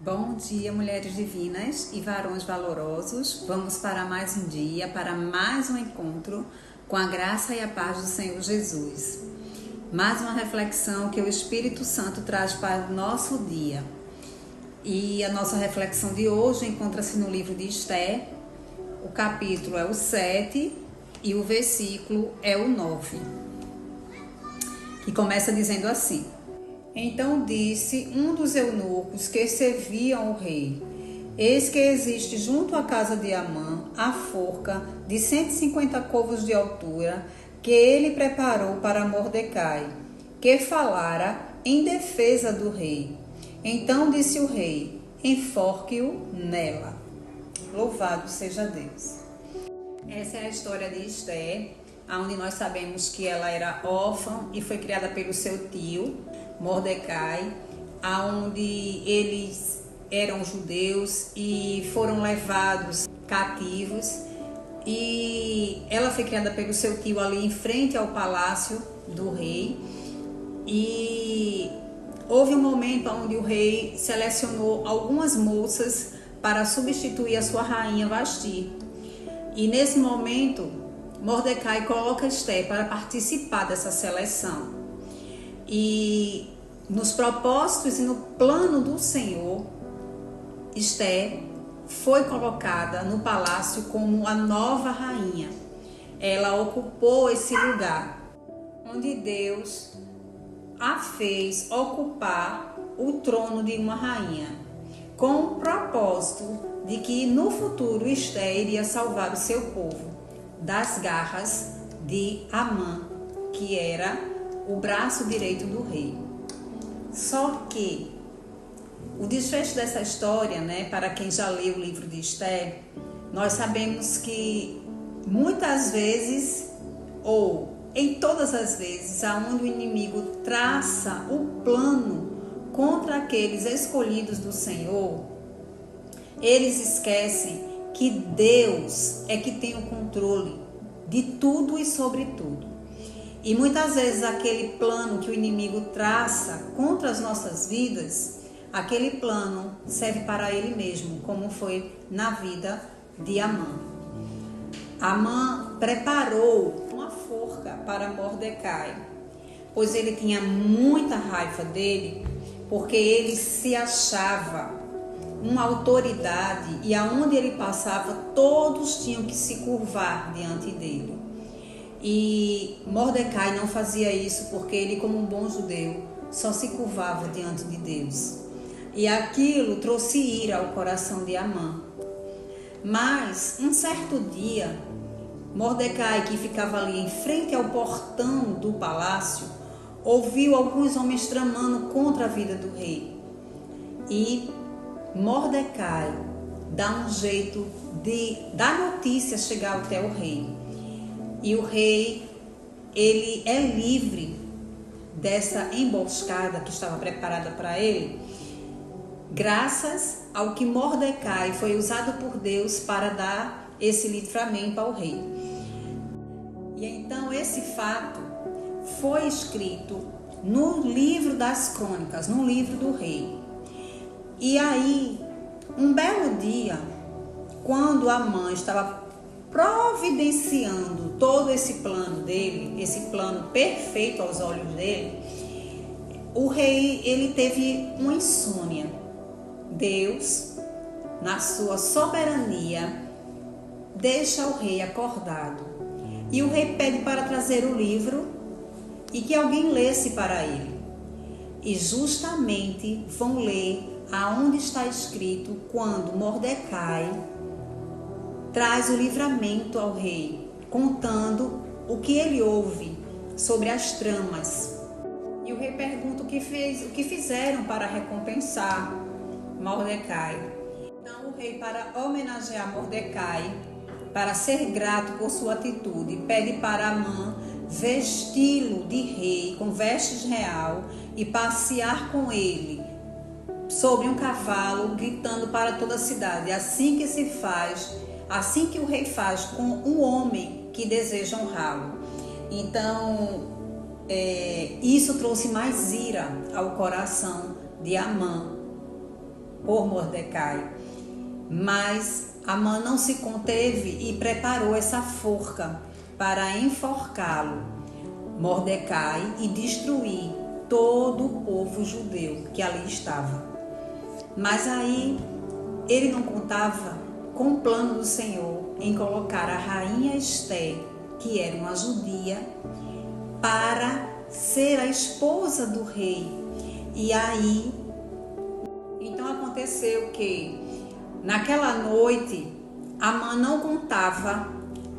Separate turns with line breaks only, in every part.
Bom dia, mulheres divinas e varões valorosos. Vamos para mais um dia, para mais um encontro com a graça e a paz do Senhor Jesus. Mais uma reflexão que o Espírito Santo traz para o nosso dia. E a nossa reflexão de hoje encontra-se no livro de Esther. O capítulo é o 7 e o versículo é o 9, que começa dizendo assim: Então disse um dos eunucos que serviam o rei: Eis que existe junto à casa de Amã a forca de 150 côvados de altura que ele preparou para Mordecai, que falara em defesa do rei. Então disse o rei: Enforque-o nela. Louvado seja Deus. Essa é a história de Esther, onde nós sabemos que ela era órfã e foi criada pelo seu tio Mordecai, onde eles eram judeus e foram levados cativos, e ela foi criada pelo seu tio ali em frente ao palácio do rei. E houve um momento onde o rei selecionou algumas moças para substituir a sua rainha Vasti, e nesse momento Mordecai coloca Esther para participar dessa seleção. E nos propósitos e no plano do Senhor, Esther foi colocada no palácio como a nova rainha. Ela ocupou esse lugar onde Deus a fez ocupar o trono de uma rainha, com o propósito de que no futuro Esther iria salvar o seu povo das garras de Amã, que era o braço direito do rei. Só que o desfecho dessa história, para quem já leu o livro de Esther, nós sabemos que muitas vezes, ou em todas as vezes, aonde o inimigo traça o plano contra aqueles escolhidos do Senhor, eles esquecem que Deus é que tem o controle de tudo e sobre tudo. E muitas vezes aquele plano que o inimigo traça contra as nossas vidas, aquele plano serve para ele mesmo, como foi na vida de Amã. Amã preparou uma forca para Mordecai, pois ele tinha muita raiva dele, porque ele se achava uma autoridade e aonde ele passava todos tinham que se curvar diante dele. E Mordecai não fazia isso, porque ele, como um bom judeu, só se curvava diante de Deus. E aquilo trouxe ira ao coração de Amã. Mas um certo dia, Mordecai, que ficava ali em frente ao portão do palácio, ouviu alguns homens tramando contra a vida do rei. E Mordecai dá um jeito da notícia chegar até o rei. E o rei, ele é livre dessa emboscada que estava preparada para ele, graças ao que Mordecai foi usado por Deus para dar esse livramento ao rei. E então esse fato foi escrito no livro das crônicas, no livro do rei. E aí, um belo dia, quando Amã estava providenciando todo esse plano dele, esse plano perfeito aos olhos dele, o rei, ele teve uma insônia. Deus, na sua soberania, deixa o rei acordado. E o rei pede para trazer o livro e que alguém lesse para ele. E justamente vão ler aonde está escrito quando Mordecai traz o livramento ao rei, contando o que ele ouve sobre as tramas. E o rei pergunta o que fizeram para recompensar Mordecai. Então o rei, para homenagear Mordecai, para ser grato por sua atitude, pede para Amã vesti-lo de rei com vestes real e passear com ele sobre um cavalo, gritando para toda a cidade. Assim que o rei faz com um homem que deseja honrá-lo. Então, isso trouxe mais ira ao coração de Amã. por Mordecai. Mas Amã não se conteve e preparou essa forca para enforcá-lo, Mordecai, e destruir todo o povo judeu que ali estava. Mas aí ele não contava com o plano do Senhor em colocar a rainha Ester, que era uma judia, para ser a esposa do rei. E aí, então aconteceu que naquela noite, Amã não contava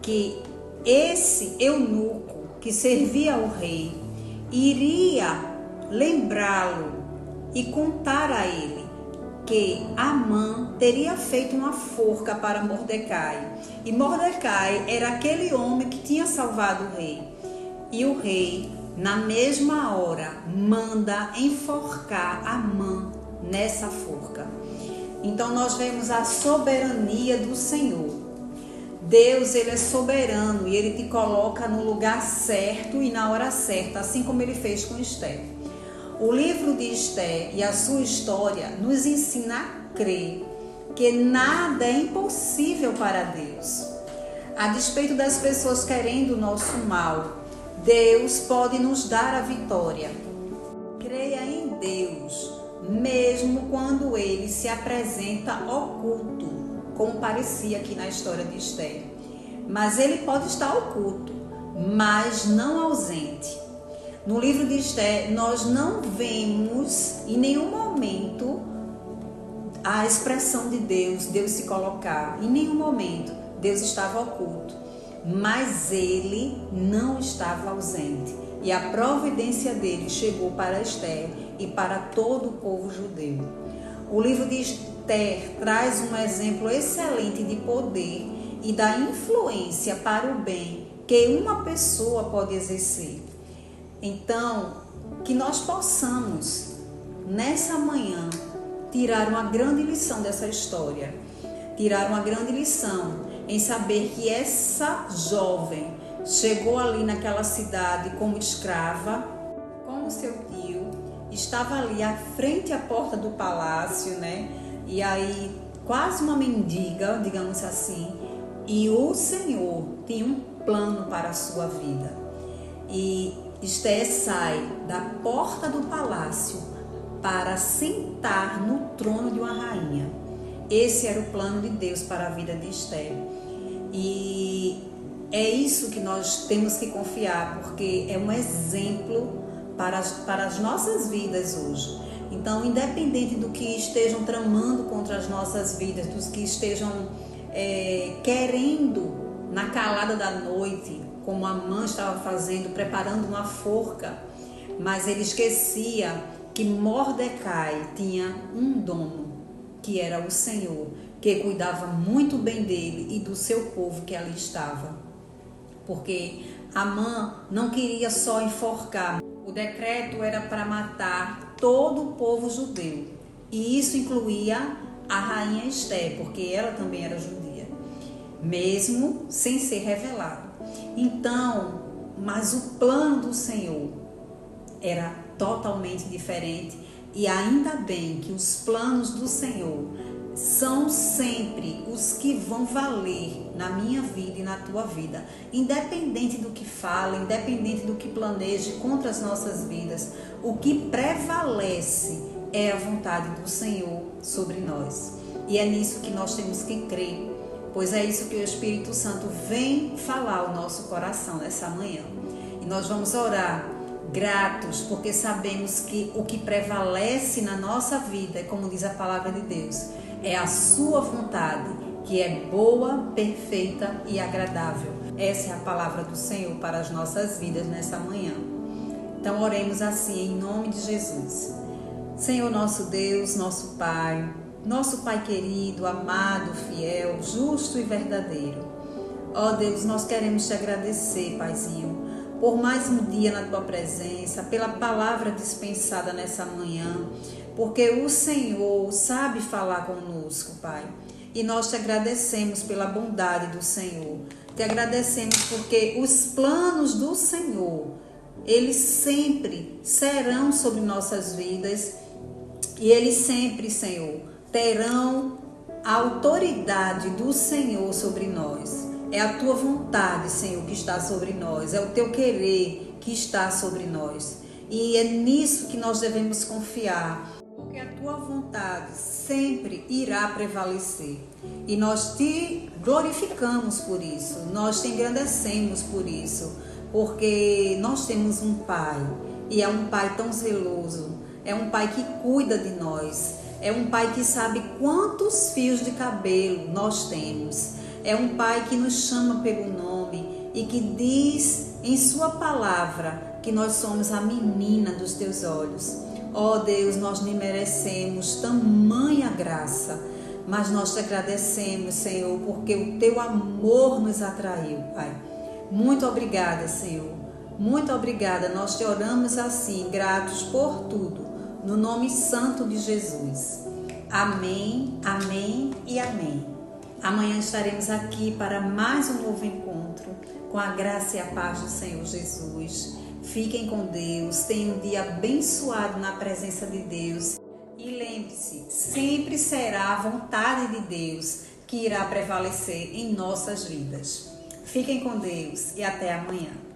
que esse eunuco que servia ao rei iria lembrá-lo e contar a ele que Amã teria feito uma forca para Mordecai. E Mordecai era aquele homem que tinha salvado o rei. E o rei, na mesma hora, manda enforcar Amã nessa forca. Então nós vemos a soberania do Senhor. Deus, ele é soberano e ele te coloca no lugar certo e na hora certa, assim como ele fez com Ester. O livro de Ester e a sua história nos ensina a crer que nada é impossível para Deus. A despeito das pessoas querendo o nosso mal, Deus pode nos dar a vitória. Creia em Deus, mesmo quando ele se apresenta oculto, como parecia aqui na história de Ester. Mas ele pode estar oculto, mas não ausente. No livro de Ester, nós não vemos em nenhum momento a expressão de Deus se colocar. Em nenhum momento Deus estava oculto, mas ele não estava ausente. E a providência dele chegou para Ester e para todo o povo judeu. O livro de Ester traz um exemplo excelente de poder e da influência para o bem que uma pessoa pode exercer. Então, que nós possamos, nessa manhã, tirar uma grande lição dessa história. Tirar uma grande lição em saber que essa jovem chegou ali naquela cidade como escrava, com o seu tio, estava ali à frente à porta do palácio, né? E aí, quase uma mendiga, digamos assim, e o Senhor tinha um plano para a sua vida. E Ester sai da porta do palácio para sentar no trono de uma rainha. Esse era o plano de Deus para a vida de Ester. E é isso que nós temos que confiar, porque é um exemplo para as nossas vidas hoje. Então, independente do que estejam tramando contra as nossas vidas, dos que estejam querendo na calada da noite, como Amã estava fazendo, preparando uma forca, mas ele esquecia que Mordecai tinha um dono, que era o Senhor, que cuidava muito bem dele e do seu povo que ali estava. Porque Amã não queria só enforcar, o decreto era para matar todo o povo judeu, e isso incluía a rainha Ester, porque ela também era judia, mesmo sem ser revelado. Então, mas o plano do Senhor era totalmente diferente, e ainda bem que os planos do Senhor são sempre os que vão valer na minha vida e na tua vida, independente do que fala, independente do que planeje contra as nossas vidas. O que prevalece é a vontade do Senhor sobre nós, e é nisso que nós temos que crer, pois é isso que o Espírito Santo vem falar ao nosso coração nessa manhã. E nós vamos orar gratos, porque sabemos que o que prevalece na nossa vida, como diz a palavra de Deus, é a sua vontade, que é boa, perfeita e agradável. Essa é a palavra do Senhor para as nossas vidas nessa manhã. Então oremos assim, em nome de Jesus. Senhor, nosso Deus, nosso Pai querido, amado, fiel, justo e verdadeiro. Ó Deus, nós queremos te agradecer, Paizinho, por mais um dia na tua presença, pela palavra dispensada nessa manhã, porque o Senhor sabe falar conosco, Pai. E nós te agradecemos pela bondade do Senhor. Te agradecemos porque os planos do Senhor, eles sempre serão sobre nossas vidas, e eles sempre, Senhor, terão a autoridade do Senhor sobre nós. É a tua vontade, Senhor, que está sobre nós. É o teu querer que está sobre nós. E é nisso que nós devemos confiar, porque a tua vontade sempre irá prevalecer. E nós te glorificamos por isso, nós te engrandecemos por isso, porque nós temos um Pai, e é um Pai tão zeloso, é um Pai que cuida de nós, é um Pai que sabe quantos fios de cabelo nós temos, é um Pai que nos chama pelo nome e que diz em sua palavra que nós somos a menina dos teus olhos. Ó Deus, nós nem merecemos tamanha graça, mas nós te agradecemos, Senhor, porque o teu amor nos atraiu, Pai. Muito obrigada, Senhor. Muito obrigada. Nós te oramos assim, gratos por tudo, no nome santo de Jesus. Amém, amém e amém. Amanhã estaremos aqui para mais um novo encontro, com a graça e a paz do Senhor Jesus. Fiquem com Deus, tenham um dia abençoado na presença de Deus. E lembre-se, sempre será a vontade de Deus que irá prevalecer em nossas vidas. Fiquem com Deus e até amanhã.